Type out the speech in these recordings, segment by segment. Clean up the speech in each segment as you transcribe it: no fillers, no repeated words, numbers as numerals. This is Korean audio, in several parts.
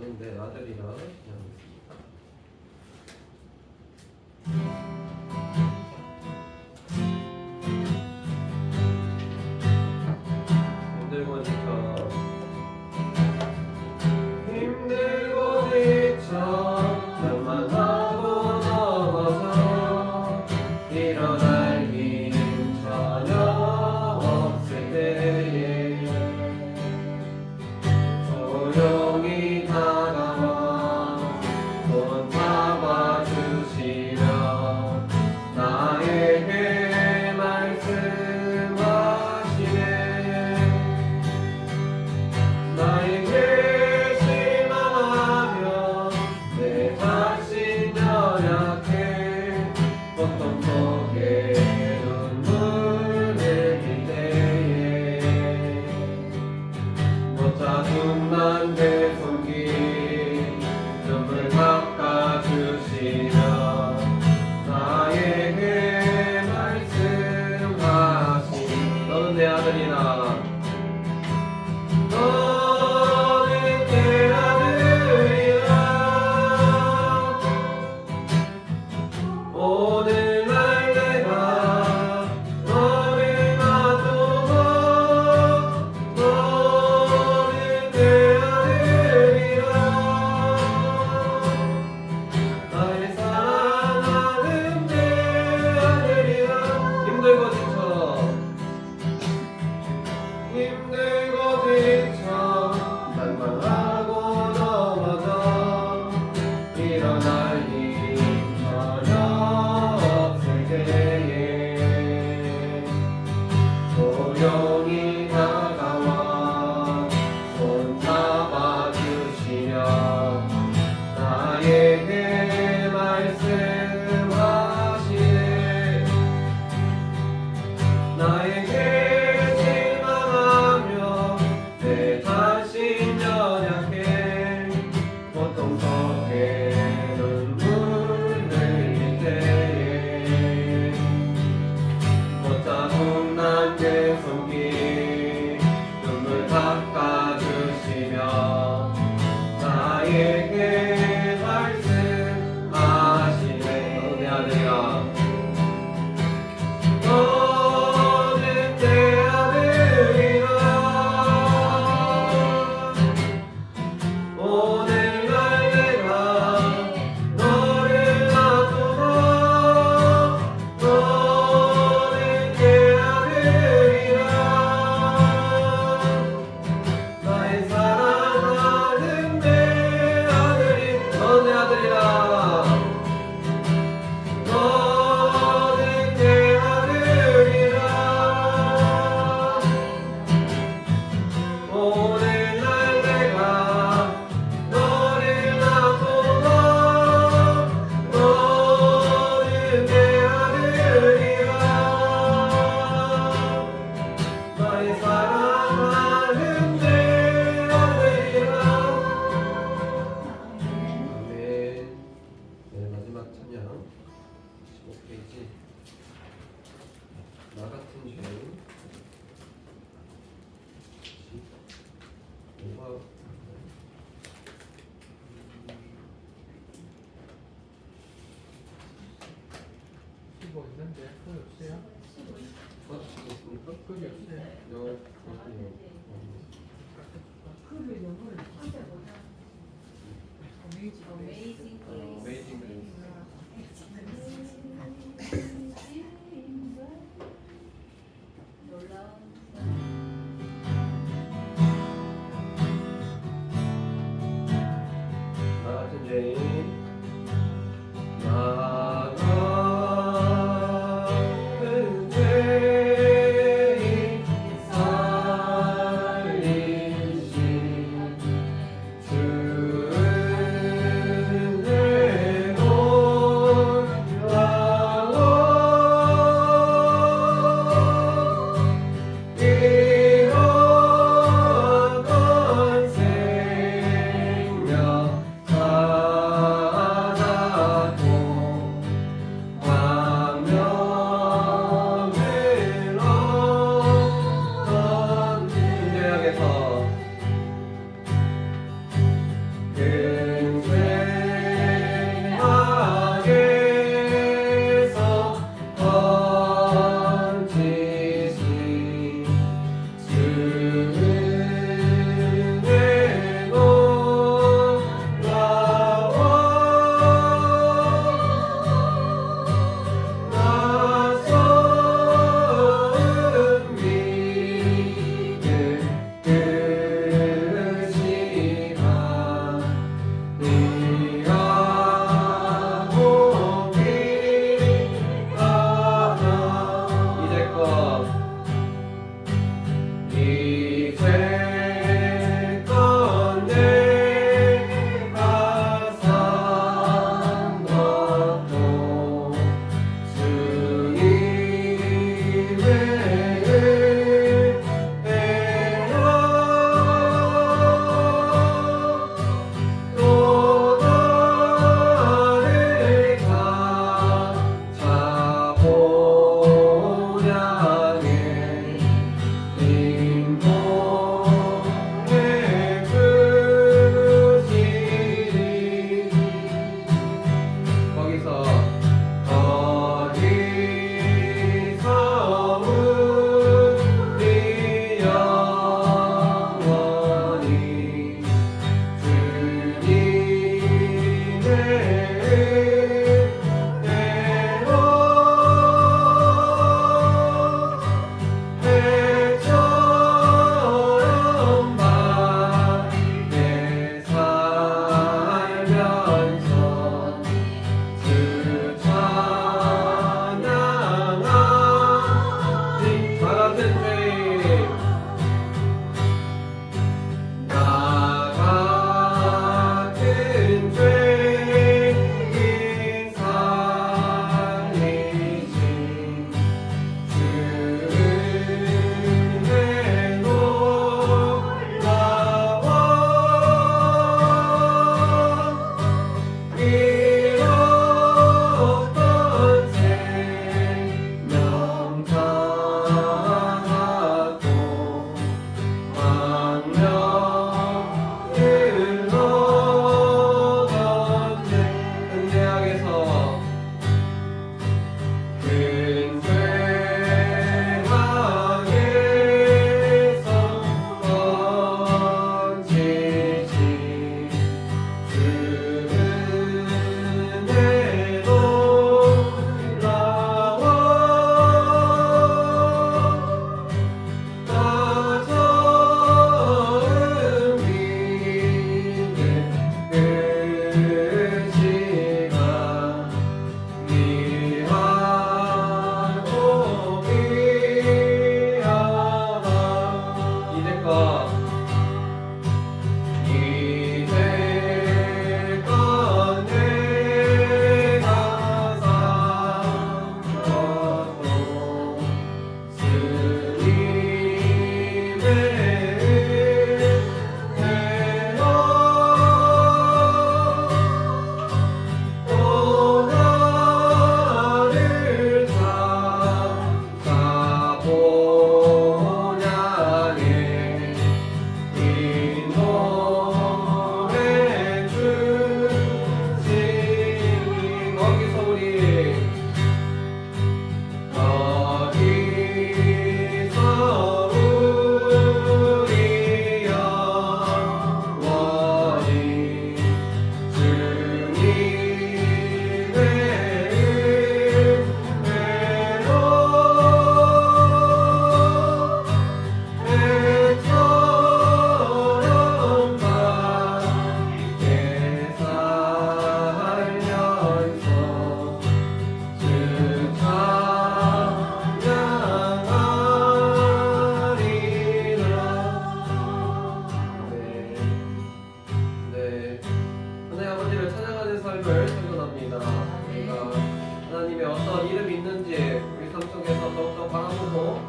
나는 내 아들이라 기억했습니다. 힘들고 지쳐 힘들고 지쳐 잠만 하고 넘어져 일어날 힘 전혀 없을 때에 조용히 다가와 손 잡아주시며 나에게 말씀하시네. 나에게 실망하며 내 자신 연약해 고통 속에 눈물 흘릴 때에 못 자국난 내 손길 눈물 닦아주시며 나에게 말씀하시니 너는 내 아들이라 너는 내 아들이라 오늘날 내가 너를 놔두고 너는 내 아들이라 나의 사랑하는 내 아들이라 힘들고 지쳐 날만하고 넘어져 일어날 힘 전혀 없을 때에 조용히 다가와 손 잡아주시며 나에게 말씀하시네. 나에게 실망하며 내 자신 연약해 고통 속에 눈물 흘릴 때에 못 자국난 내 손길 눈물 닦아주시며 나에게 말씀하시네. 너는 내 아들이라 너는 내 아들이라 오늘날 내가 너를 놔두고 너는 내 아들이라 나의 사랑하는 내 아들이 너는 내 아들이라 너는 내 아들이라 오늘날 내가 너를 놔두고 너는 내 아들이라 나의 사랑하는 내 아들이라. 아멘. 네, 마지막 찬양 15페이지 나 같은 죄인 15화 15 있는데 그게 없어요? 있습니까? 그게 없어요? 그렇군요. Amazing Grace. Amazing Grace. 놀라운 나 같은 죄인 나 같은 죄인 살리신 주의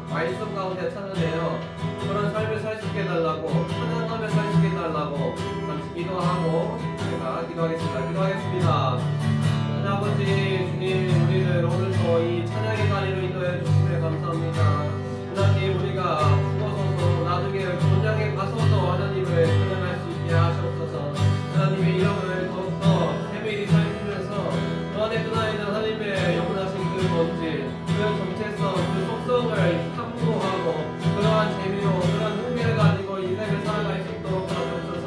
말씀 가운데 찬양해요. 그런 삶을 살 수 있게 해달라고, 찬양하며 살 수 있게 해달라고 잠시 기도하고 제가 기도하겠습니다. 하나님 아버지 주님, 우리를 오늘도 이 찬양의 자리로 인도해 주시며 감사합니다. 하나님, 우리가 죽어서도 나중에 본향에 가서도 하나님을 찬양할 수 있게 하시옵소서. 하나님의 이름을 더욱더 세밀히 살피면서 그 안에 드나 있는 하나님의 영원하신 그 본질, 그 정체성, 그 속성을 탐구하고 그러한 재미로 그러한 흥미를 가지고 인생을 살아갈 수 있도록 하옵소서.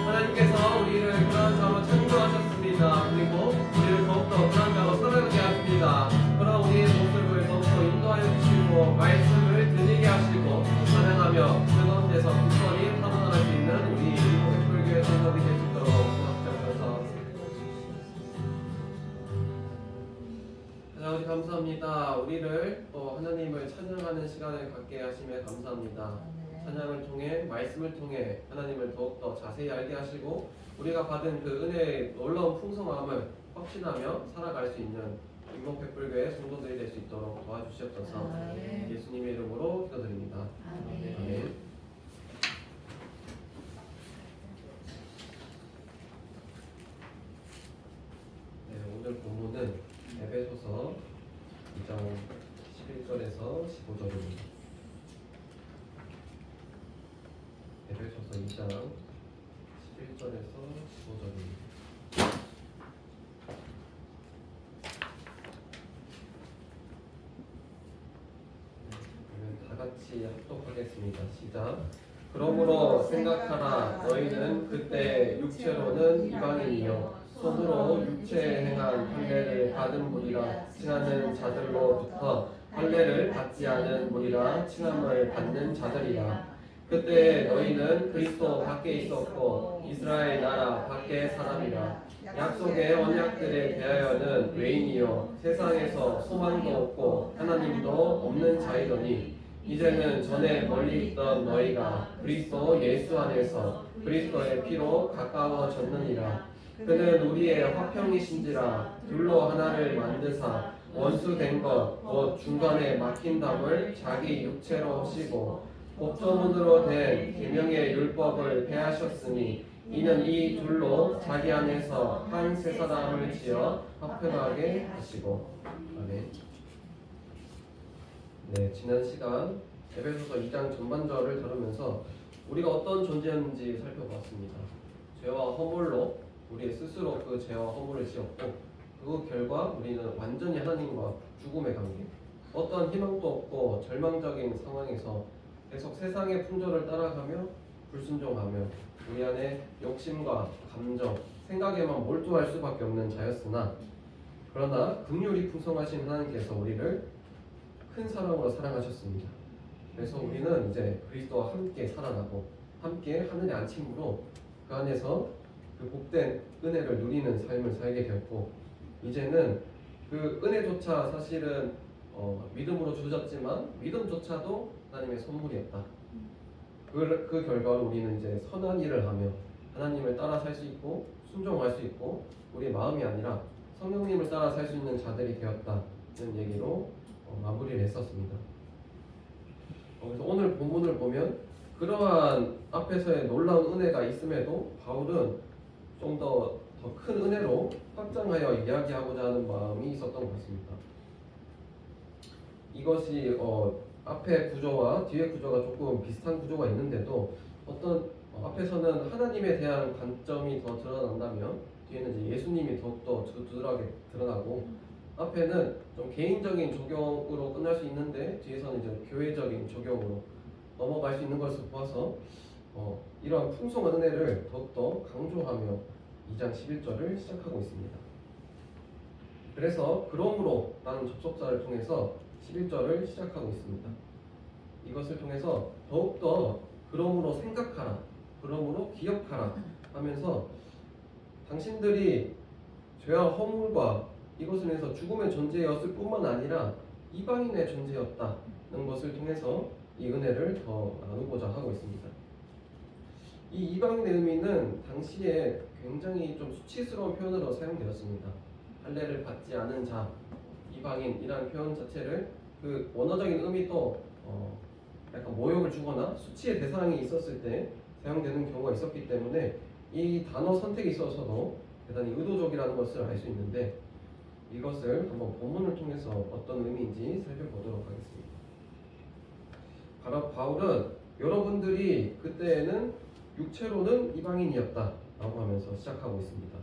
하나님께서 우리를 그러한 자로 창조하셨습니다. 그리고 우리를 더욱더 그러한 자로 살아가게 하십니다. 그런 우리의 모습을 더욱더 인도하여 주시고 말씀을 들리게 하시고 찬양하며 그 가운데서 굳건히 타고나갈 수 있는 우리 이목의 성도들이 될 수 있도록 도와주셔서 아버지 감사합니다. 우리를 또 하나님을 찬양하는 시간을 갖게 하심에 감사합니다. 찬양을 통해 말씀을 통해 하나님을 더욱더 자세히 알게 하시고 우리가 받은 그 은혜의 놀라운 풍성함을 확신하며 살아갈 수 있는 이목백불교의 성도들이 될 수 있도록 도와주시옵소서. 예수님의 이름으로 기도드립니다. 아멘. 네, 오늘 본문은 에베소서 2장 11절에서 15절입니다. 에베소서 2장 11절에서 15절입니다. 다 같이 합독하겠습니다. 시작. 그러므로 생각하라. 너희는 그때 육체로는 이방인이요 손으로 육체에 행한 할례를 받은 무리라 칭하는 자들로부터 할례를 받지 않은 무리라 칭함을 받는 자들이라. 그때 너희는 그리스도 밖에 있었고 이스라엘 나라 밖의 사람이라. 약속의 언약들에 대하여는 외인이요 세상에서 소망도 없고 하나님도 없는 자이더니 이제는 전에 멀리 있던 너희가 그리스도 예수 안에서 그리스도의 피로 가까워졌느니라. 그는 우리의 화평이신지라 둘로 하나를 만드사 원수된 것 곧 중간에 막힌 담을 자기 육체로 하시고 법조문으로 된 계명의 율법을 폐하셨으니 이는 이 둘로 자기 안에서 한 새 사람을 지어 화평하게 하시고. 아멘. 네, 지난 시간 에베소서 2장 전반절을 다루면서 우리가 어떤 존재였는지 살펴봤습니다. 죄와 허물로 우리 스스로 그 죄와 허물을 지었고 그 결과 우리는 완전히 하나님과 죽음의 관계, 어떠한 희망도 없고 절망적인 상황에서 계속 세상의 풍조를 따라가며 불순종하며 우리 안에 욕심과 감정, 생각에만 몰두할 수밖에 없는 자였으나 그러나 긍휼이 풍성하신 하나님께서 우리를 큰 사랑으로 사랑하셨습니다. 그래서 우리는 이제 그리스도와 함께 살아가고 함께 하늘에 안침으로 그 안에서 그 복된 은혜를 누리는 삶을 살게 되었고 이제는 그 은혜조차 사실은 믿음으로 주어졌지만 믿음조차도 하나님의 선물이었다. 그 결과로 우리는 이제 선한 일을 하며 하나님을 따라 살 수 있고 순종할 수 있고 우리의 마음이 아니라 성령님을 따라 살 수 있는 자들이 되었다는 얘기로 마무리를 했었습니다. 그래서 오늘 본문을 보면 그러한 앞에서의 놀라운 은혜가 있음에도 바울은 좀 더 큰 은혜로 확장하여 이야기하고자 하는 마음이 있었던 것 같습니다. 이것이 앞의 구조와 뒤의 구조가 조금 비슷한 구조가 있는데도 어떤 앞에서는 하나님에 대한 관점이 더 드러난다면 뒤에는 이제 예수님이 더욱더 두드러하게 드러나고 앞에는 좀 개인적인 적용으로 끝날 수 있는데 뒤에서는 이제 교회적인 적용으로 넘어갈 수 있는 것을 보아서 이러한 풍성한 은혜를 더욱더 강조하며 2장 11절을 시작하고 있습니다. 그래서 그러므로 라는 접속사를 통해서 11절을 시작하고 있습니다. 이것을 통해서 더욱더 그러므로 생각하라, 그러므로 기억하라 하면서 당신들이 죄와 허물과 이것을 위해서 죽음의 존재였을 뿐만 아니라 이방인의 존재였다는 것을 통해서 이 은혜를 더 나누고자 하고 있습니다. 이 이방인의 의미는 당시에 굉장히 좀 수치스러운 표현으로 사용되었습니다. 할례를 받지 않은 자, 이방인이라는 표현 자체를 그 원어적인 의미도 약간 모욕을 주거나 수치의 대상이 있었을 때 사용되는 경우가 있었기 때문에 이 단어 선택에 있어서도 대단히 의도적이라는 것을 알 수 있는데 이것을 한번 본문을 통해서 어떤 의미인지 살펴보도록 하겠습니다. 바울은 여러분들이 그때에는 육체로는 이방인이었다 라고 하면서 시작하고 있습니다.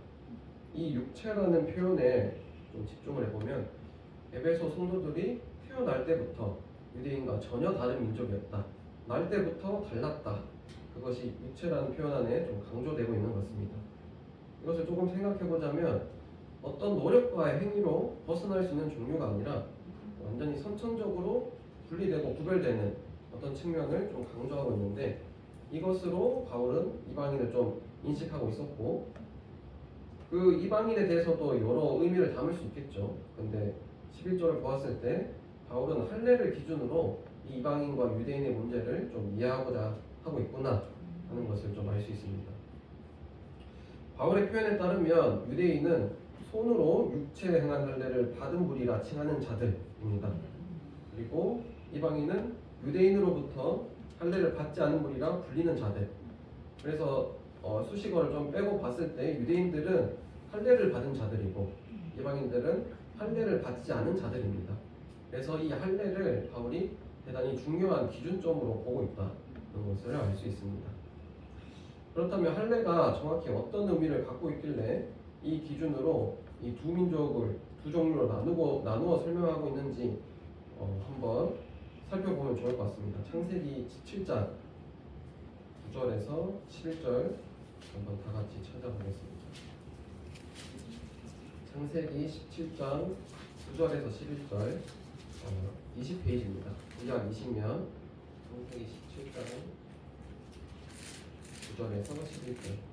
이 육체라는 표현에 좀 집중을 해보면 에베소 성도들이 태어날 때부터 유대인과 전혀 다른 민족이었다. 날 때부터 달랐다. 그것이 육체라는 표현 안에 좀 강조되고 있는 것 같습니다. 이것을 조금 생각해보자면 어떤 노력과의 행위로 벗어날 수 있는 종류가 아니라 완전히 선천적으로 분리되고 구별되는 어떤 측면을 좀 강조하고 있는데 이것으로 바울은 이방인을 좀 인식하고 있었고 그 이방인에 대해서도 여러 의미를 담을 수 있겠죠. 근데 11절을 보았을 때 바울은 할례를 기준으로 이 이방인과 유대인의 문제를 좀 이해하고자 하고 있구나 하는 것을 좀 알 수 있습니다. 바울의 표현에 따르면 유대인은 손으로 육체에 행한 할례를 받은 무리라 칭하는 자들입니다. 그리고 이방인은 유대인으로부터 할례를 받지 않은 무리라 불리는 자들. 그래서 수식어를 좀 빼고 봤을 때 유대인들은 할례를 받은 자들이고 이방인들은 할례를 받지 않은 자들입니다. 그래서 이 할례를 바울이 대단히 중요한 기준점으로 보고 있다는 것을 알 수 있습니다. 그렇다면 할례가 정확히 어떤 의미를 갖고 있길래 이 기준으로 이 두 민족을 두 종류로 나누어 설명하고 있는지 한번 살펴보면 좋을 것 같습니다. 창세기 17장 9절에서 11절 한번 다 같이 찾아보겠습니다. 창세기 17장 9절에서 11절 20페이지입니다. 구약 20면 창세기 17장 9절에서 11절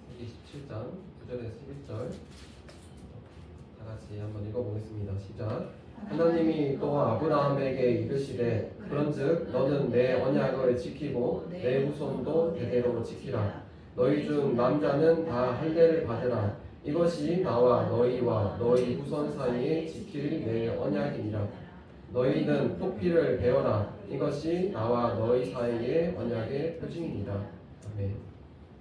창세기 17장 9절에서 11절 다 같이 한번 읽어보겠습니다. 시작. 하나님이 또 아브라함에게 이르시되 그런즉 너는 내 언약을 지키고 내 후손도 대대로 지키라. 너희 중 남자는 다 할례를 받으라. 이것이 나와 너희와 너희 후손 사이에 지킬 내 언약이니라. 너희는 포피를 베어라. 이것이 나와 너희 사이의 언약의 표징이니라. 아멘.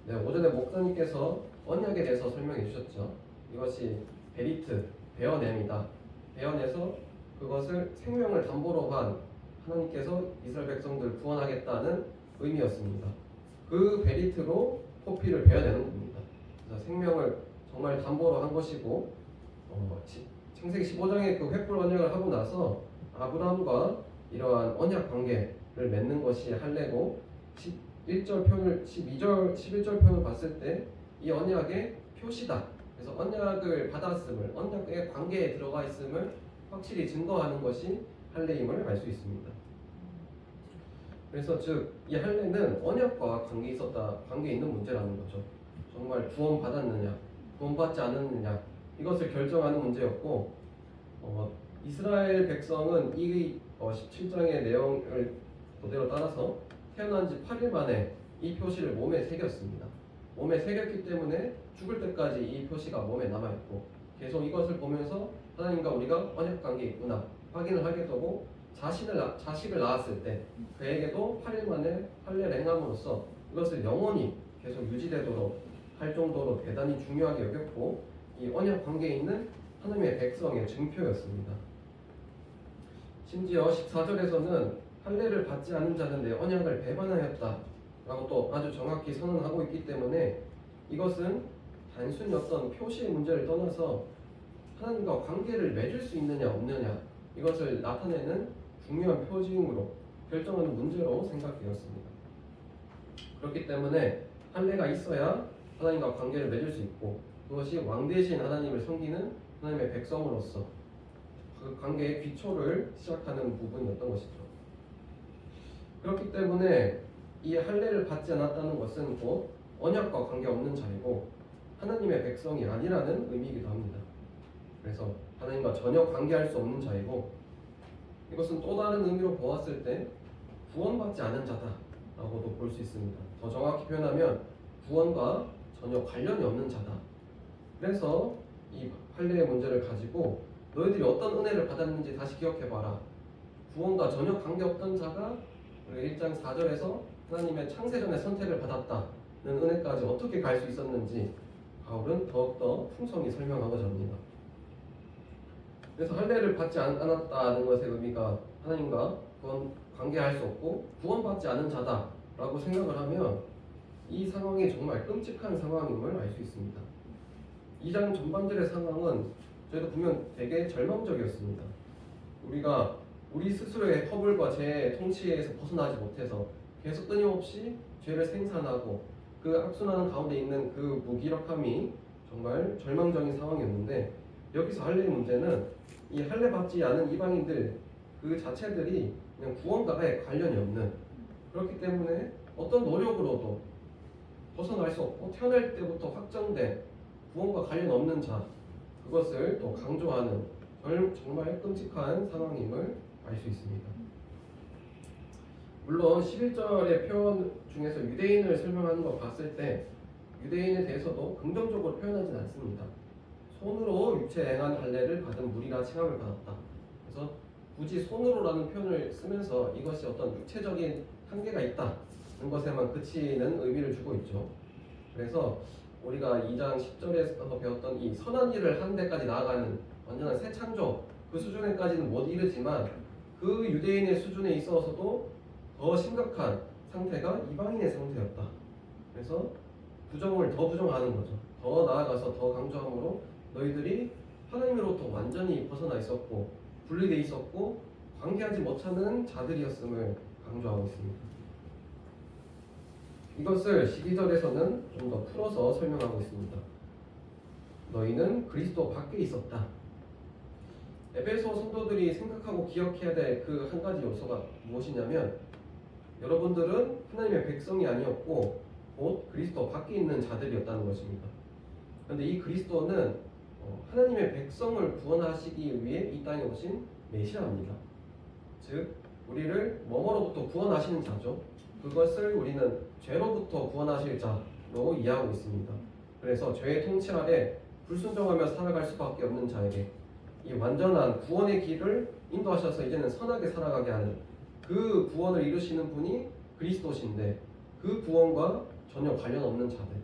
네, 오전에 목사님께서 언약에 대해서 설명해 주셨죠. 이것이 베리트, 베어냄이다. 베어내서 그것을 생명을 담보로 한 하나님께서 이스라엘 백성들을 구원하겠다는 의미였습니다. 그 베리트로 포피를 베어내는 겁니다. 그래서 생명을 정말 담보로 한 것이고 창세기 15장에 그 횃불 언약을 하고 나서 아브라함과 이러한 언약 관계를 맺는 것이 할례고 11절 표현을 11절 표현을 봤을 때 이 언약의 표시다. 그래서 언약을 받았음을 언약의 관계에 들어가 있음을 확실히 증거하는 것이 할례임을 알 수 있습니다. 그래서 즉 이 할례는 언약과 관계 있는 문제라는 거죠. 정말 구원 받았느냐, 구원받지 않았느냐 이것을 결정하는 문제였고 이스라엘 백성은 이 17장의 내용을 그대로 따라서 태어난 지 8일 만에 이 표시를 몸에 새겼습니다. 몸에 새겼기 때문에 죽을 때까지 이 표시가 몸에 남아있고 계속 이것을 보면서 하나님과 우리가 언약 관계에 있구나 확인을 하게 되고 자식을 낳았을 때 그에게도 8일 만에 할례를 행함으로써 이것을 영원히 계속 유지되도록 할 정도로 대단히 중요하게 여겼고 이 언약 관계에 있는 하나님의 백성의 증표였습니다. 심지어 14절에서는 할례를 받지 않은 자는 내 언약을 배반하였다 라고 또 아주 정확히 선언하고 있기 때문에 이것은 단순히 어떤 표시의 문제를 떠나서 하나님과 관계를 맺을 수 있느냐 없느냐 이것을 나타내는 중요한 표징으로 결정하는 문제로 생각되었습니다. 그렇기 때문에 할례가 있어야 하나님과 관계를 맺을 수 있고 그것이 왕 대신 하나님을 섬기는 하나님의 백성으로서 그 관계의 기초를 시작하는 부분이었던 것이죠. 그렇기 때문에 이 할례를 받지 않았다는 것은 곧 언약과 관계없는 자이고 하나님의 백성이 아니라는 의미이기도 합니다. 그래서 하나님과 전혀 관계할 수 없는 자이고 이것은 또 다른 의미로 보았을 때 구원받지 않은 자다라고도 볼 수 있습니다. 더 정확히 표현하면 구원과 전혀 관련이 없는 자다. 그래서 이 할례의 문제를 가지고 너희들이 어떤 은혜를 받았는지 다시 기억해봐라. 구원과 전혀 관계없던 자가 우리가 1장 4절에서 하나님의 창세전의 선택을 받았다는 은혜까지 어떻게 갈 수 있었는지 바울은 더욱더 풍성히 설명하고자 합니다. 그래서 할례를 받지 않았다는 것의 의미가 하나님과 관계할 수 없고 구원받지 않은 자다라고 생각을 하면 이 상황이 정말 끔찍한 상황임을 알 수 있습니다. 2장 전반절의 상황은 저희도 보면 되게 절망적이었습니다. 우리가 우리 스스로의 허물과 죄의 통치에서 벗어나지 못해서 계속 끊임없이 죄를 생산하고 그 악순환 가운데 있는 그 무기력함이 정말 절망적인 상황이었는데, 여기서 할례의 문제는 이 할례 받지 않은 이방인들 그 자체들이 그냥 구원과의 관련이 없는, 그렇기 때문에 어떤 노력으로도 벗어날 수 없고 태어날 때부터 확정된 구원과 관련 없는 자, 그것을 또 강조하는 정말 끔찍한 상황임을 알 수 있습니다. 물론 11절의 표현 중에서 유대인을 설명하는 거 봤을 때 유대인에 대해서도 긍정적으로 표현하진 않습니다. 손으로 육체 행한 할례를 받은 무리라 칭함을 받았다. 그래서 굳이 손으로라는 표현을 쓰면서 이것이 어떤 육체적인 한계가 있다는 것에만 그치는 의미를 주고 있죠. 그래서 우리가 2장 10절에서 배웠던 이 선한 일을 하는 데까지 나아가는 완전한 새 창조 그 수준에까지는 못 이르지만 그 유대인의 수준에 있어서도 더 심각한 상태가 이방인의 상태였다. 그래서 부정을 더 부정하는 거죠. 더 나아가서 더 강조함으로 너희들이 하나님으로부터 완전히 벗어나 있었고 분리되어 있었고 관계하지 못하는 자들이었음을 강조하고 있습니다. 이것을 12절에서는 좀 더 풀어서 설명하고 있습니다. 너희는 그리스도 밖에 있었다. 에베소 성도들이 생각하고 기억해야 될 그 한 가지 요소가 무엇이냐면, 여러분들은 하나님의 백성이 아니었고 곧 그리스도 밖에 있는 자들이었다는 것입니다. 그런데 이 그리스도는 하나님의 백성을 구원하시기 위해 이 땅에 오신 메시아입니다. 즉 우리를 뭐뭐로부터 구원하시는 자죠. 그것을 우리는 죄로부터 구원하실 자로 이해하고 있습니다. 그래서 죄의 통치 아래 불순종하며 살아갈 수밖에 없는 자에게 이 완전한 구원의 길을 인도하셔서 이제는 선하게 살아가게 하는 그 구원을 이루시는 분이 그리스도신데, 그 구원과 전혀 관련 없는 자들,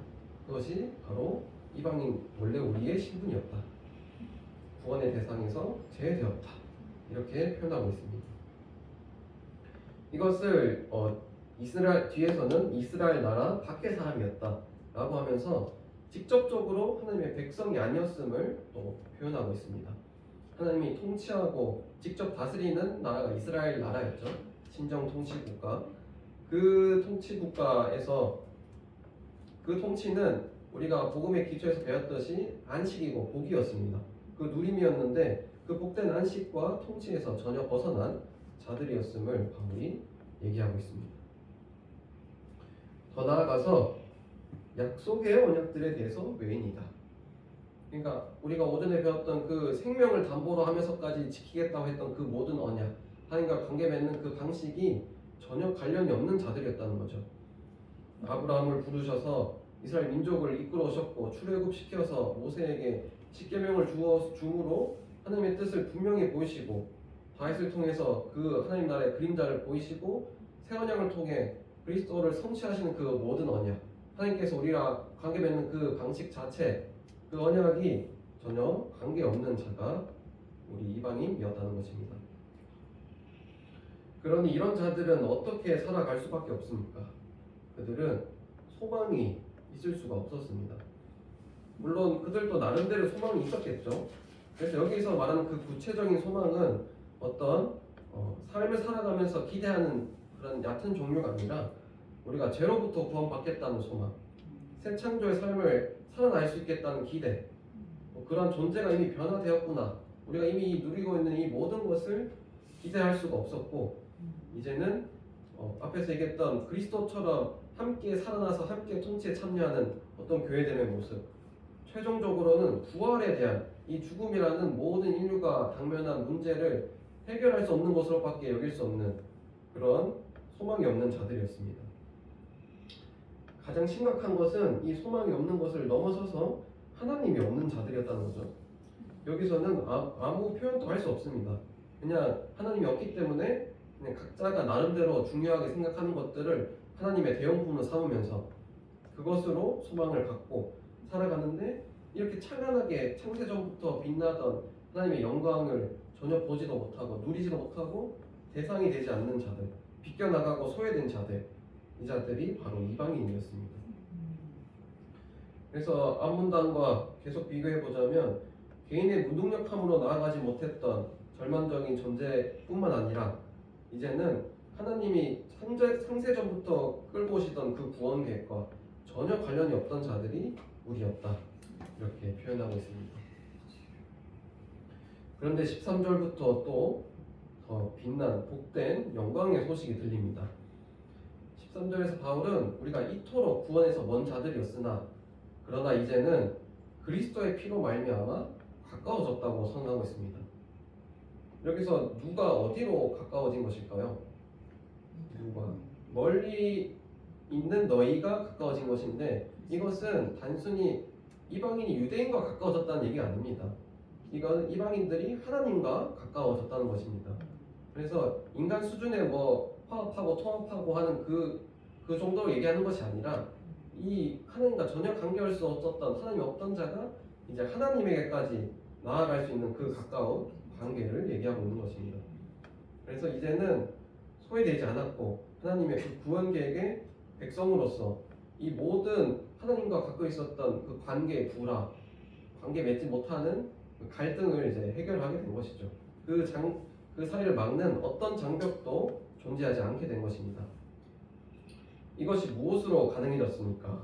그것이 바로 이방인 원래 우리의 신분이었다. 구원의 대상에서 제외되었다. 이렇게 표현하고 있습니다. 이것을 이스라엘 뒤에서는 이스라엘 나라 밖의 사람이었다 라고 하면서 직접적으로 하나님의 백성이 아니었음을 또 표현하고 있습니다. 하나님이 통치하고 직접 다스리는 나라가 이스라엘 나라였죠. 신정 통치국가. 그 통치국가에서 그 통치는 우리가 복음의 기초에서 배웠듯이 안식이고 복이었습니다. 그 누림이었는데 그 복된 안식과 통치에서 전혀 벗어난 자들이었음을 바울이 얘기하고 있습니다. 더 나아가서 약속의 언약들에 대해서 외인이다. 그러니까 우리가 오전에 배웠던 그 생명을 담보로 하면서까지 지키겠다고 했던 그 모든 언약, 하나님과 관계 맺는 그 방식이 전혀 관련이 없는 자들이었다는 거죠. 아브라함을 부르셔서 이스라엘 민족을 이끌어 오셨고 출애굽시켜서 모세에게 십계명을 주므로 하나님의 뜻을 분명히 보이시고, 다윗을 통해서 그 하나님 나라의 그림자를 보이시고, 새 언약을 통해 그리스도를 성취하시는 그 모든 언약, 하나님께서 우리와 관계 맺는 그 방식 자체, 그 언약이 전혀 관계없는 자가 우리 이방인이었다는 것입니다. 그러니 이런 자들은 어떻게 살아갈 수밖에 없습니까? 그들은 소망이 있을 수가 없었습니다. 물론 그들도 나름대로 소망이 있었겠죠. 그래서 여기서 말하는 그 구체적인 소망은 어떤 삶을 살아가면서 기대하는 그런 얕은 종류가 아니라 우리가 죄로부터 구원받겠다는 소망, 새 창조의 삶을 살아날 수 있겠다는 기대, 그런 존재가 이미 변화되었구나, 우리가 이미 누리고 있는 이 모든 것을 기대할 수가 없었고, 이제는 앞에서 얘기했던 그리스도처럼 함께 살아나서 함께 통치에 참여하는 어떤 교회됨의 모습, 최종적으로는 부활에 대한 이 죽음이라는 모든 인류가 당면한 문제를 해결할 수 없는 것으로밖에 여길 수 없는 그런 소망이 없는 자들이었습니다. 가장 심각한 것은 이 소망이 없는 것을 넘어서서 하나님이 없는 자들이었다는 거죠. 여기서는 아무 표현도 할 수 없습니다. 그냥 하나님이 없기 때문에 그냥 각자가 나름대로 중요하게 생각하는 것들을 하나님의 대용품으로 삼으면서 그것으로 소망을 갖고 살아가는데, 이렇게 찬란하게 창세전부터 빛나던 하나님의 영광을 전혀 보지도 못하고 누리지도 못하고 대상이 되지 않는 자들, 비껴나가고 소외된 자들, 이 자들이 바로 이방인이었습니다. 그래서 앞문단과 계속 비교해보자면 개인의 무능력함으로 나아가지 못했던 절망적인 존재뿐만 아니라 이제는 하나님이 상세전부터 끌고 오시던 그 구원 계획과 전혀 관련이 없던 자들이 우리였다, 이렇게 표현하고 있습니다. 그런데 13절부터 또 더 빛난 복된 영광의 소식이 들립니다. 13절에서 바울은 우리가 이토록 구원에서 먼 자들이었으나 그러나 이제는 그리스도의 피로 말미암아 가까워졌다고 선언하고 있습니다. 여기서 누가 어디로 가까워진 것일까요? 누가? 멀리 있는 너희가 가까워진 것인데, 이것은 단순히 이방인이 유대인과 가까워졌다는 얘기가 아닙니다. 이건 이방인들이 하나님과 가까워졌다는 것입니다. 그래서 인간 수준의 뭐 화합하고 통합하고 하는 그 정도로 얘기하는 것이 아니라, 이 하나님과 전혀 관계할 수 없었던, 하나님이 없던 자가 이제 하나님에게까지 나아갈 수 있는 그 가까운 관계를 얘기하고 있는 것입니다. 그래서 이제는 소외되지 않았고 하나님의 그 구원 계획의 백성으로서 이 모든 하나님과 갖고 있었던 그 관계의 불화, 관계 맺지 못하는 그 갈등을 이제 해결하게 된 것이죠. 그 사이를 막는 어떤 장벽도 존재하지 않게 된 것입니다. 이것이 무엇으로 가능해졌습니까?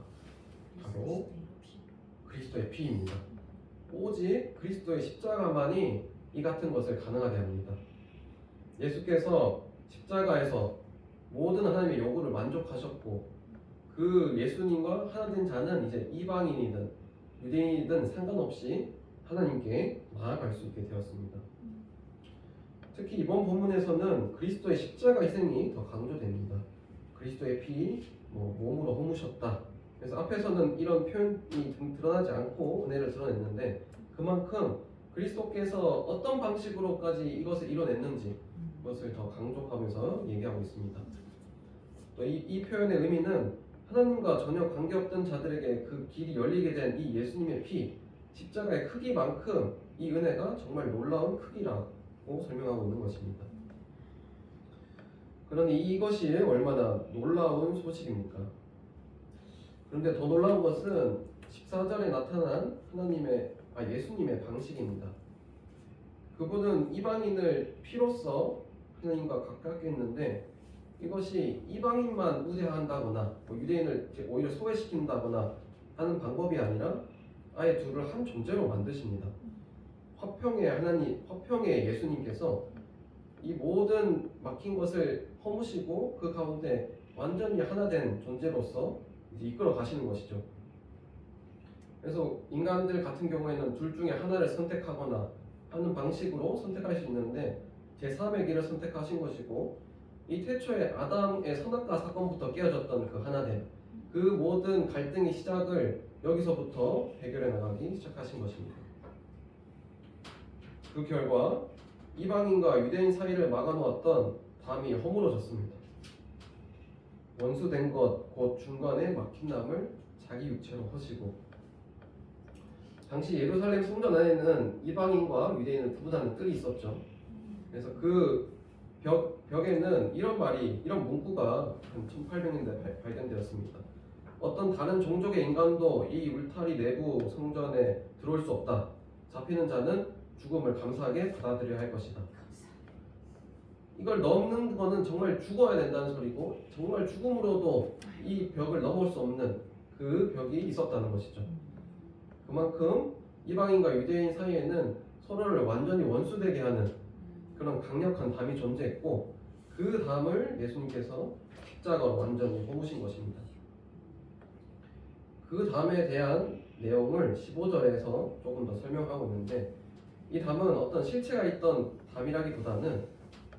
바로 그리스도의 피입니다. 오직 그리스도의 십자가만이 이 같은 것을 가능하게 합니다. 예수께서 십자가에서 모든 하나님의 요구를 만족하셨고, 그 예수님과 하나 된 자는 이제 이방인이든 유대인이든 상관없이 하나님께 나아갈 수 있게 되었습니다. 특히 이번 본문에서는 그리스도의 십자가 희생이 더 강조됩니다. 그리스도의 피, 몸으로 허무셨다. 그래서 앞에서는 이런 표현이 드러나지 않고 은혜를 드러냈는데, 그만큼 그리스도께서 어떤 방식으로까지 이것을 이뤄냈는지 그것을 더 강조하면서 얘기하고 있습니다. 또 이 표현의 의미는 하나님과 전혀 관계없던 자들에게 그 길이 열리게 된 이 예수님의 피, 십자가의 크기만큼 이 은혜가 정말 놀라운 크기라고 설명하고 있는 것입니다. 그러니 이것이 얼마나 놀라운 소식입니까? 그런데 더 놀라운 것은 14절에 나타난 예수님의 방식입니다. 그분은 이방인을 피로써 하나님과 가깝게 했는데, 이것이 이방인만 우대한다거나 유대인을 오히려 소외시킨다거나 하는 방법이 아니라 아예 둘을 한 존재로 만드십니다. 화평의 예수님께서 이 모든 막힌 것을 허무시고 그 가운데 완전히 하나 된 존재로서 이제 이끌어 가시는 것이죠. 그래서 인간들 같은 경우에는 둘 중에 하나를 선택하거나 하는 방식으로 선택할 수 있는데, 제3의 길을 선택하신 것이고, 이 태초에 아담의 선악과 사건부터 깨어졌던 그 하나됨, 그 모든 갈등의 시작을 여기서부터 해결해 나가기 시작하신 것입니다. 그 결과 이방인과 유대인 사이를 막아놓았던 담이 허물어졌습니다. 원수된 것, 곧 중간에 막힌 남을 자기 육체로 허시고, 당시 예루살렘 성전 안에는 이방인과 유대인을 구분하는 뜰이 있었죠. 그래서 그 벽에는 이런 문구가 한 1800년대 발견되었습니다. 어떤 다른 종족의 인간도 이 울타리 내부 성전에 들어올 수 없다. 잡히는 자는 죽음을 감사하게 받아들여야 할 것이다. 이걸 넘는 거는 정말 죽어야 된다는 소리고, 정말 죽음으로도 이 벽을 넘을 수 없는 그 벽이 있었다는 것이죠. 그만큼 이방인과 유대인 사이에는 서로를 완전히 원수되게 하는 그런 강력한 담이 존재했고, 그 담을 예수님께서 십자가로 완전히 허무신 것입니다. 그 담에 대한 내용을 15절에서 조금 더 설명하고 있는데, 이 담은 어떤 실체가 있던 담이라기보다는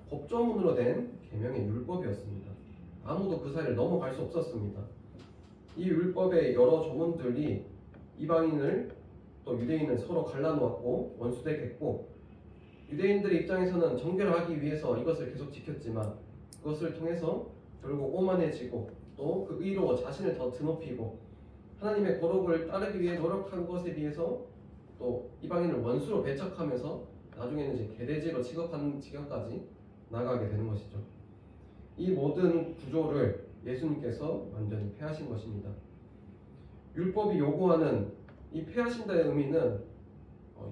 법조문으로 된 계명의 율법이었습니다. 아무도 그 사이를 넘어갈 수 없었습니다. 이 율법의 여러 조문들이 이방인을 또 유대인을 서로 갈라놓았고 원수되게 했고, 유대인들의 입장에서는 정결하기 위해서 이것을 계속 지켰지만 그것을 통해서 결국 오만해지고 또 그 의로 자신을 더 드높이고 하나님의 거룩을 따르기 위해 노력한 것에 비해서 또 이방인을 원수로 배척하면서 나중에는 이제 개돼지로 취급하는 지경까지 나가게 되는 것이죠. 이 모든 구조를 예수님께서 완전히 폐하신 것입니다. 율법이 요구하는 이 폐하신다의 의미는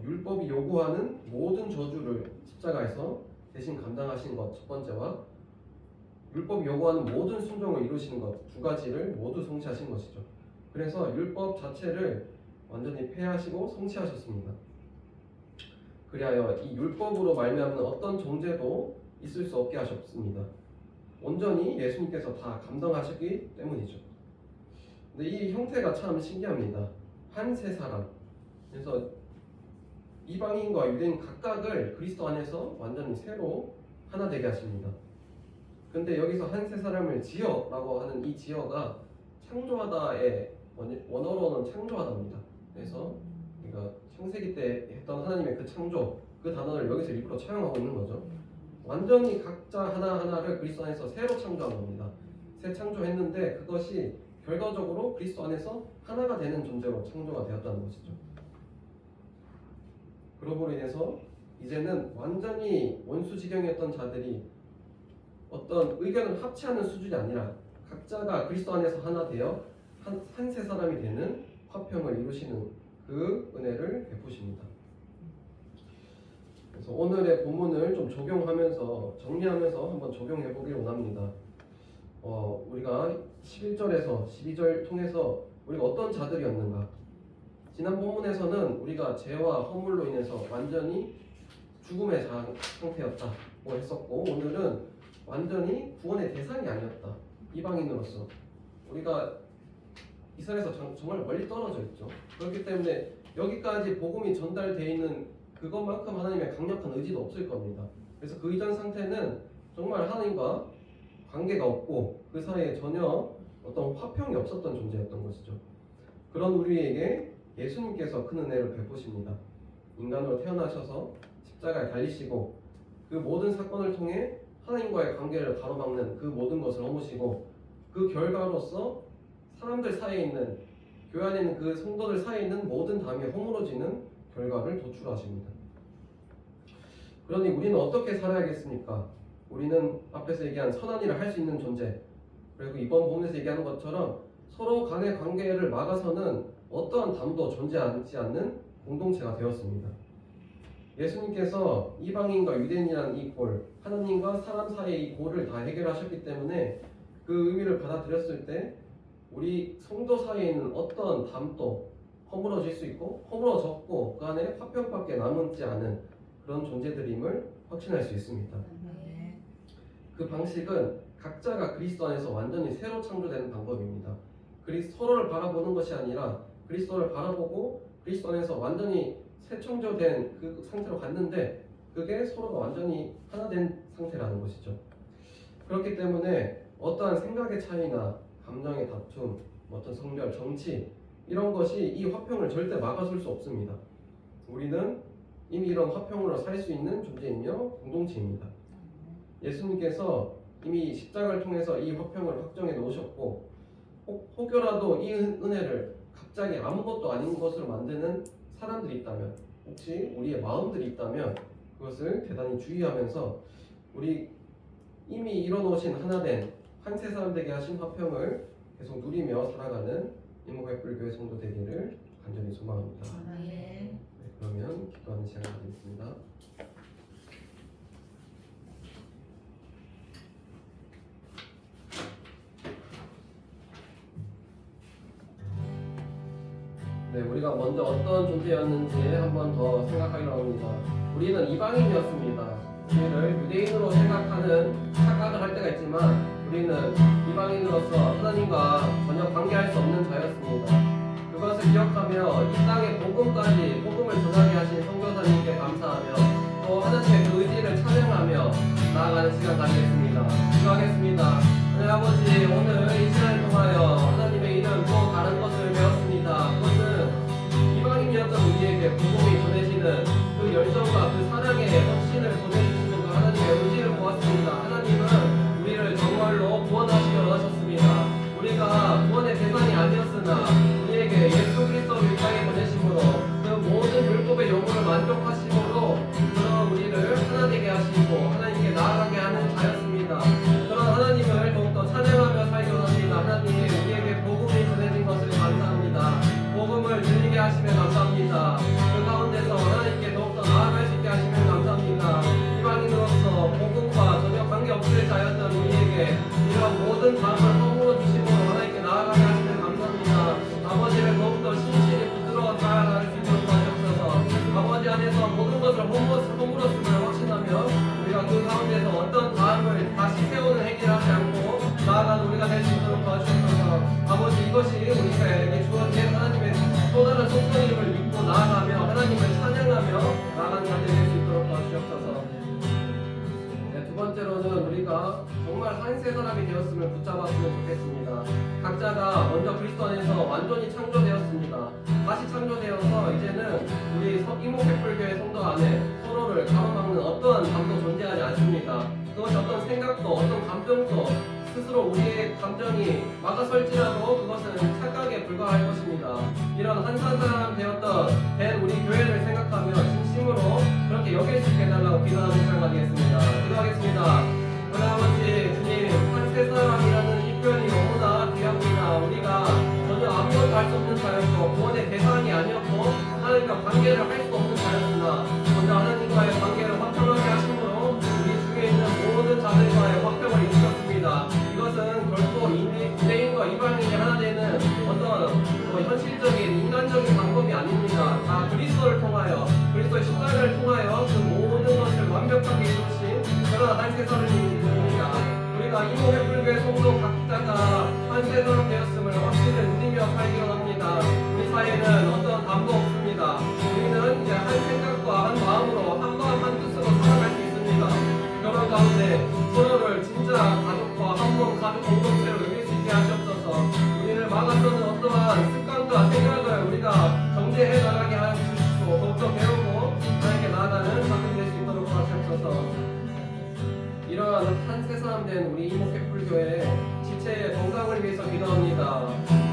율법이 요구하는 모든 저주를 십자가에서 대신 감당하신 것 첫 번째와 율법이 요구하는 모든 순종을 이루시는 것 두 가지를 모두 성취하신 것이죠. 그래서 율법 자체를 완전히 폐하시고 성취하셨습니다. 그리하여 이 율법으로 말미암는 어떤 존재도 있을 수 없게 하셨습니다. 온전히 예수님께서 다 감당하셨기 때문이죠. 근데 이 형태가 참 신기합니다. 한 세 사람. 그래서 이방인과 유대인 각각을 그리스도 안에서 완전히 새로 하나 되게 하십니다. 근데 여기서 한 세 사람을 지어라고 하는 이 지어가 창조하다의 원어로는 창조하다입니다. 그래서 그러니까 창세기 때 했던 하나님의 그 창조 그 단어를 여기서 일부러 차용하고 있는 거죠. 완전히 각자 하나하나를 그리스도 안에서 새로 창조한 겁니다. 새 창조했는데 그것이 결과적으로 그리스도 안에서 하나가 되는 존재로 창조가 되었다는 것이죠. 그러므로 인해서 이제는 완전히 원수지경이었던 자들이 어떤 의견을 합치하는 수준이 아니라 각자가 그리스도 안에서 하나 되어 한 세 사람이 되는 화평을 이루시는 그 은혜를 베푸십니다. 그래서 오늘의 본문을 좀 적용하면서 정리하면서 한번 적용해 보기를 원합니다. 우리가 11절에서 12절 통해서 우리가 어떤 자들이었는가? 지난 본문에서는 우리가 죄와 허물로 인해서 완전히 죽음의 상태였다고 했었고 오늘은 완전히 구원의 대상이 아니었다. 이방인으로서 우리가 이스라엘에서 정말 멀리 떨어져 있죠. 그렇기 때문에 여기까지 복음이 전달되어 있는 그것만큼 하나님의 강력한 의지도 없을 겁니다. 그래서 그 이전 상태는 정말 하나님과 관계가 없고 그 사이에 전혀 어떤 화평이 없었던 존재였던 것이죠. 그런 우리에게 예수님께서 큰 은혜를 베푸십니다. 인간으로 태어나셔서 십자가에 달리시고 그 모든 사건을 통해 하나님과의 관계를 가로막는 그 모든 것을 허무시고 그 결과로서 사람들 사이에 있는 교회 안에 있는 그 성도들 사이에 있는 모든 담이 허물어지는 결과를 도출하십니다. 그러니 우리는 어떻게 살아야겠습니까? 우리는 앞에서 얘기한 선한 일을 할 수 있는 존재, 그리고 이번 본문에서 얘기하는 것처럼 서로 간의 관계를 막아서는 어떠한 담도 존재하지 않는 공동체가 되었습니다. 예수님께서 이방인과 유대인이라는 이 골, 하나님과 사람 사이의 이 골을 다 해결하셨기 때문에 그 의미를 받아들였을 때 우리 성도 사이에 있는 어떤 담도 허물어질 수 있고 허물어졌고 그 안에 화평밖에 남지 않은 그런 존재들임을 확신할 수 있습니다. 그 방식은 각자가 그리스도 안에서 완전히 새로 창조되는 방법입니다. 서로를 바라보는 것이 아니라 그리스도를 바라보고 그리스도 안에서 완전히 새 창조된 그 상태로 갔는데 그게 서로가 완전히 하나 된 상태라는 것이죠. 그렇기 때문에 어떠한 생각의 차이나 감정의 다툼, 어떤 성별, 정치 이런 것이 이 화평을 절대 막아설 수 없습니다. 우리는 이미 이런 화평으로 살 수 있는 존재이며 공동체입니다. 예수님께서 이미 십자가를 통해서 이 화평을 확정해 놓으셨고 혹여라도 이 은혜를 갑자기 아무것도 아닌 것으로 만드는 사람들이 있다면 혹시 우리의 마음들이 있다면 그것을 대단히 주의하면서 우리 이미 이뤄놓으신 하나된 한 세 사람 되게 하신 화평을 계속 누리며 살아가는 인목백불교회 성도 되기를 간절히 소망합니다. 네, 그러면 기도하는 시간을 가지겠습니다. 네, 우리가 먼저 어떤 존재였는지 한 번 더 생각하기로 합니다. 우리는 이방인이었습니다. 우리를 유대인으로 생각하는 착각을 할 때가 있지만 우리는 이방인으로서 하나님과 전혀 관계할 수 없는 자였습니다. 그것을 기억하며 이 땅에 복음을 전하게 하신 선교사님께 감사하며 또 하나님의 그 의지를 찬양하며 나아가는 시간 가지겠습니다. 기도하겠습니다. 하나님 아버지, 오늘 이 시간을 통하여 하나님의 이름 또 다른 것을 배웠습니다. 그것은 이방인이었던 우리에게 복음이 전해지는 그 열정과 그 사랑의 헌신 우리에게 이런 모든 다음을 허물어 주시고 하나님께 나아가게 하시는 감사합니다. 아버지를 더욱더 신실히 붙들어 나아갈 수 있도록 하옵소서. 아버지 안에서 모든 것을 허물었음을 확신하며 우리가 그 가운데서 어떤 다음을 다시 세우는 행위를 하지 않고 나아가는 우리가 될 수 있도록 도와주옵소서. 아버지 이것이 우리에게 주어진 하나님의 또 다른 속성임을 믿고 나아가며 하나님을 찬양하며 나아가는 자들 될 수 있도록 도와주옵소서. 두 번째로는 우리가 정말 한 세 사람이 되었음을 붙잡았으면 좋겠습니다. 각자가 먼저 그리스도 안에서 완전히 창조되었습니다. 다시 창조되어서 이제는 우리 이목회불교회 성도 안에 서로를 가로막는 어떠한 감도 존재하지 않습니다. 그것이 어떤 생각도 어떤 감정도 스스로 우리의 감정이 막아설지라도 그것은 착각에 불과할 것입니다. 이런 한 사람 된 우리 교회를 생각하며 진심으로 그렇게 여길 수 있게 해달라고 기도하는 시간 가지겠습니다. 기도하겠습니다. 하나님 주님, 한 세 사람이라는 이 표현이 너무나 귀합니다. 우리가 전혀 아무것도 할 수 없는 자였고 구원의 대상이 아니었고 하나님과 관계를 할 수 없는 자였으나 먼저 하나님과의 관계를 화평하게 하심으로 우리 중에 있는 모든 자들과의 화평을 이루셨습니다. 이것은 결코 유대인과 이방인이 하나 되는 어떤 현실적인 인간적인 방법이 아닙니다. 다 그리스도를 통하여 그리스도의 십자가를 통하여 그 모든 것을 완벽하게 이루신 그런 한 세 사람입니다. 우리가 이목회불교회 성도 각자가 한 세 사람 되었음을 확신을 누리며 살기로 합니다. 우리 사이에는 어떤 담도 없습니다. 우리는 이제 한 생각과 한 마음으로 한 마음 한 뜻으로 살아갈 수 있습니다. 그런 가운데 서로를 진짜 가족과 한 몸 가족 공동체로 여길 수 있게 하시옵소서. 우리를 막아서는 어떠한 습관과 생각을 우리가 정제해 나가게 하시고 더욱더 배우고 하나님께 나아가는 사람이 될 수 있도록 하시옵소서. 이러한 한 세 사람 된 우리 이목회불교회 지체의 건강을 위해서 기도합니다.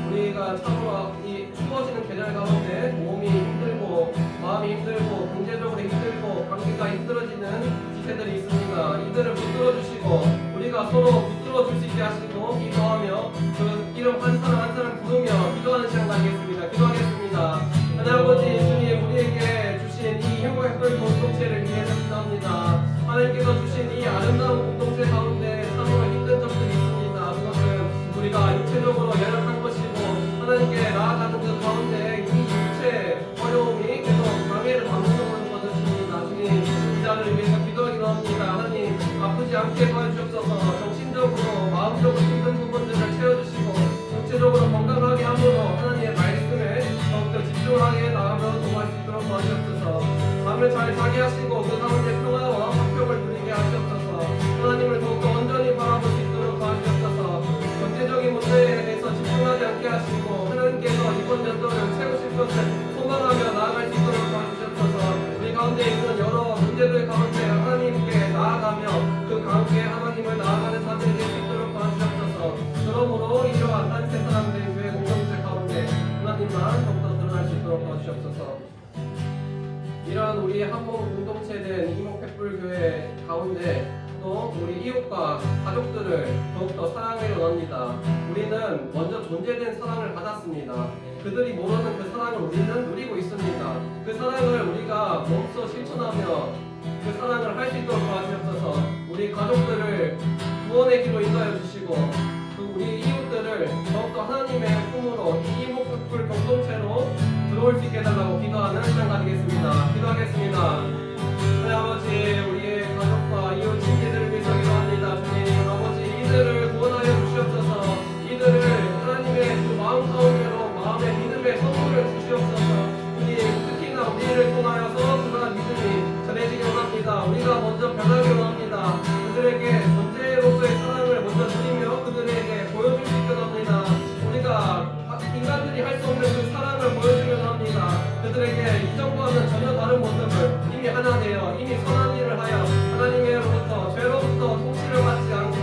우리가 참으로 이 추워지는 계절 가운데 몸이 힘들고 마음이 힘들고 경제적으로 힘들고 관계가 힘들어지는 지체들이 있습니다. 이들을 붙들어 주시고 우리가 서로 붙들어 줄 수 있게 하시고 기도하며 그 이름 한 사람 한 사람 부르며 기도하는 시간 가지겠습니다. 기도하겠습니다. 하나님 아버지 주님, 우리에게 주신 이 행복의 공동체를 위해서 기도합니다. 하나님께서 주신 이 아름다운 공동체 가운데 참으로 힘든 점들이 있습니다. 그것은 우리가 육체적으로 연약한 것이고 하나님께 나아가는 그 가운데 이 육체 어려움이 계속 방해를 받는 것입니다. 주님, 이 자를 위해서 기도하기도 합니다. 하나님 아프지 않게 도와주옵소서. 정신적으로 마음적으로 힘든 부분들을 채워주시고 육체적으로 건강하게 함으로 하나님의 말씀에 더욱더 집중하게 나아가며 도와줄 수 있도록 도와주옵소서. 잠을 잘 자게 하시고 그 가운데 평화와 화평을 누리게 하시옵소서. 하나님을 더욱더 온전히 바라볼 수 있도록 도와주옵소서. 경제적인 문제에 대해서 집중하지 않게 하시고 하나님께서 이번 연도를 채우실 것을 소망하며 나아갈 수 있도록 도와주옵소서. 우리 가운데 있는 여러 문제들 가운데 하나님께 나아가며 그 가운데 하나님을 나아가는 자들이 될 수 있도록 도와주옵소서. 그러므로 이러한 한 세 사람 된 교회 공동체 가운데 하나님만 더욱더 드러날 수 있도록 도와주옵소서. 이러한 우리 한몸 공동체된 이목회불교회 가운데 또 우리 이웃과 가족들을 더욱더 사랑하기로 합니다. 우리는 먼저 존재된 사랑을 받았습니다. 그들이 모르는 그 사랑을 우리는 누리고 있습니다. 그 사랑을 우리가 몸소 실천하며 그 사랑을 할 수 있도록 도와주옵소서. 우리 가족들을 구원의 길로 인도하여 주시고 그 우리 이웃들을 더욱더 하나님의 품으로 이 이목회불 공동체로 들어올 수 있게 해달라고 기도하는 시간 가지겠습니다. 기도하겠습니다. 하나님 아버지, 우리의 가족과 이웃 친지들을 위해서 기도합니다. 주님 아버지, 이들을 구원하여 주시옵소서. 이들을 하나님의 그 마음 가운데로 마음의 믿음의 선물을 주시옵소서. 주님 특히나 우리를 통하여서 그러한 믿음이 전해지기 원합니다. 우리가 먼저 변하기 원합니다. 그들에게 존재로서의 사랑을 먼저 드리며 그들에게 보여줄 수 있게 합니다. 우리가 인간들이 할 수 없는 그 사랑을 보여주려 합니다. 그들에게 이전과는 전혀 다른 모습을 이미 하나 되어 이미 선한 일을 하여 하나님으로부터 죄로부터 통치를 받지 않고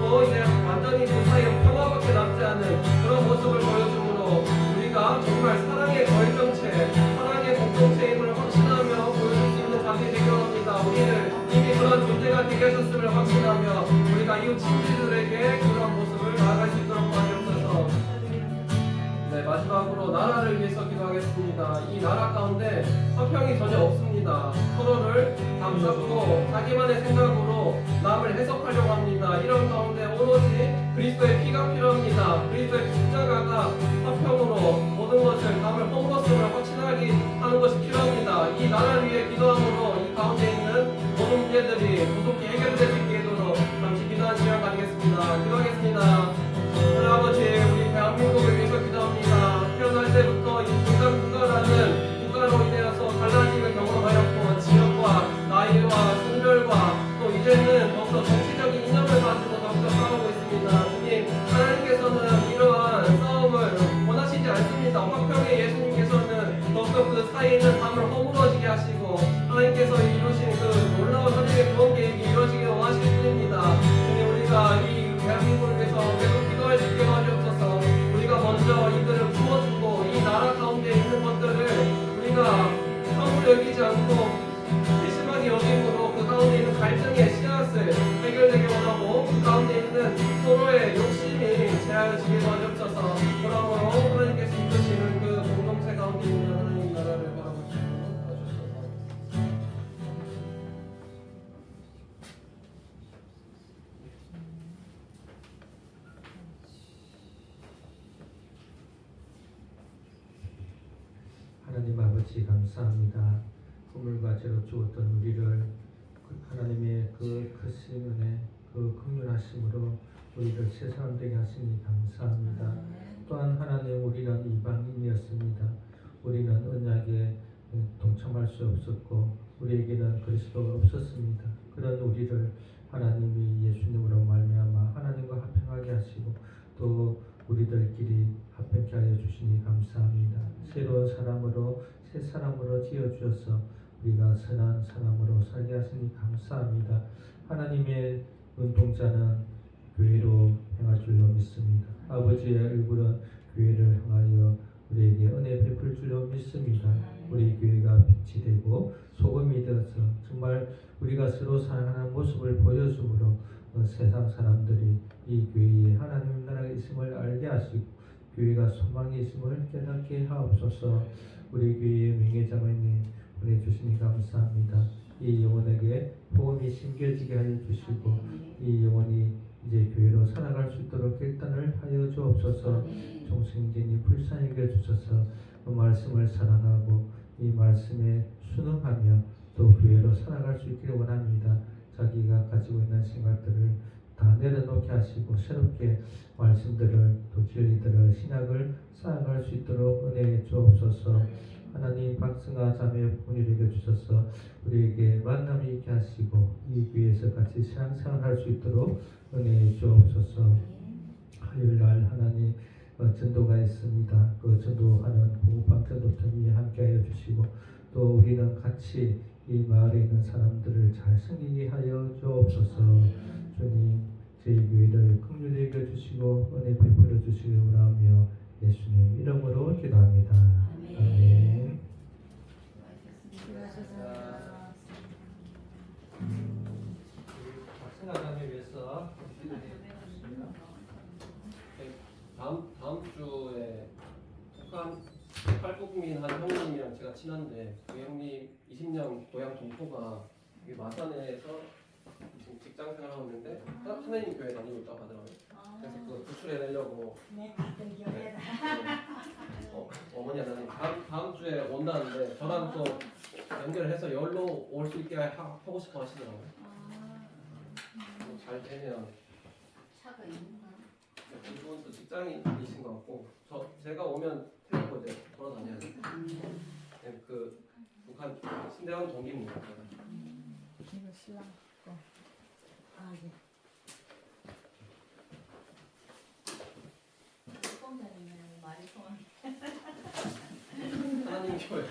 또 이제 완전히 그 사이에 평화밖에 남지 않는 그런 모습을 보여주므로 우리가 정말 사랑의 결정체, 사랑의 공동체임을 확신하며 보여줄 수 있는 자들이 되기로 합니다. 우리는 이미 그런 존재가 되게 하셨음을 확신하며 우리가 이웃 친지들에게 그런 모습을 나아갈 수 있도록 도와주옵소서. 네, 마지막으로 나라를 위해서 기도하겠습니다. 이 나라 가운데 화평이 전혀 없습니다. 서로를 담잡고 자기만의 생각으로 남을 해석하려고 합니다. 이런 가운데 오롯이 것입니다. 그리스도의 십자가가 화평으로 모든 것을 담을 허물었음을 확신하게 하는 것이 필요합니다. 이 나라를 위해 기도함으로 이 가운데 있는 모든 문제들이 조속히 해결될 수 있게 되도록 잠시 기도하는 시간 가지겠습니다. 기도하겠습니다. 하나님 아버지, 우리 대한민국을 위해서 기도합니다. 태어날 때부터 이 국가라는 국가로 인하여서 갈라짐을 경험하였고 지역과 나이와 성별과 또 이제는 더욱더 정치적인 이념을 가지고 더욱더 싸우고 있습니다. 주님, 하나님께서는 이러한 싸움을 원하시지 않습니다. 화평의 예수님께서는 더욱더 그 사이에 있는 담을 허물어지게 하시고 하나님께서 이루신 그 놀라운 하나님의 구원 계획이 이루어지길 원하실 뿐입니다. 주님, 우리가 이 대한민국을 위해서 계속 기도할 수 있게 도와주옵소서. 우리가 먼저 이들을 품어주고 이 나라 가운데 있는 것들을 우리가 함부로 여기지 않고 심하게 여김으로 그 가운데 있는 갈등의 씨앗을 해결되게 원하고 그 가운데 있는 서로의 욕심이 제하여지게 도와주옵소서. 그러므로 하나님께서 이끄시는 그 공동체 가운데 있는 하나님 나라를 바라보시고 도와주옵소서. 하나님 아버지 감사합니다. 우물과 죄로 죽었던 우리를 하나님의 그 크신 은혜, 그 긍휼하심으로 우리를 새 사람 되게 하시니 감사합니다. 또한 하나님, 우리는 이방인이었습니다. 우리는 언약에 동참할 수 없었고 우리에게는 그리스도가 없었습니다. 그런 우리를 하나님이 예수님으로 말미암아 하나님과 합평하게 하시고 또 우리들끼리 합평케 하여 주시니 감사합니다. 새로운 사람으로 새 사람으로 지어주셔서 우리가 선한 사람으로 살게 하시니 감사합니다. 하나님의 눈동자는 교회로 행할 줄로 믿습니다. 아버지의 얼굴은 교회를 향하여 우리에게 은혜 베풀 줄로 믿습니다. 우리 교회가 빛이 되고 소금이 되어서 정말 우리가 서로 사랑하는 모습을 보여줌으로 세상 사람들이 이 교회에 하나님 나라가 있음을 알게 하시고 교회가 소망이 있음을 깨닫게 하옵소서. 우리 교회의 명예자매님 보내주시니 감사합니다. 이 영혼에게 복음이 심겨지게 하여 주시고 이 영혼이 이제 교회로 살아갈 수 있도록 결단을 하여 주옵소서. 종생진이 불쌍히 여겨주셔서 그 말씀을 사랑하고 이 말씀에 순응하며 또 교회로 살아갈 수 있기를 원합니다. 자기가 가지고 있는 생각들을 다 내려놓게 하시고 새롭게 말씀들을 또 진리들을 신학을 쌓아갈 수 있도록 은혜해 주옵소서. 하나님, 박승아 자매 분이에게 주셔서 우리에게 만남이 있게 하시고 이 교회에서 같이 신앙생활할 수 있도록 은혜해 주옵소서. 화요일날 하나님 전도가 있습니다. 그 전도하는 보호방 전도팀이 함께하여 주시고 또 우리는 같이 이 마을에 있는 사람들을 잘 섬기게 하여 주옵소서. 주님, 저희 교회를 긍휼히 여겨 주시고 은혜 베풀어 주시길 원하며 예수님 이름으로 기도합니다. 아멘. 박승아장에 위해서 다음 주에 북한 팔북민 한 형님이랑 제가 친한데 그 형님 20년 고향 동포가 여기 마산에서 지금 직장 생활하고 있는데 하나님 교회 다니고 있다고 하더라고요. 그래서 그거 구출해 내려고 어머니 하나님 다음 주에 온다는데 저랑 또 연결을 해서 열로 올 수 있게 하고 싶어 하시더라고요. 잘 되면 차가 있나? 이분도 직장인이신 것 같고 제가 오면 태우고 이제 돌아다녀야 돼요. 그 북한 신대원 동기입니다. 이거 신랑 거. 아 예. 통장이면 말이 통하네. 하나님 교회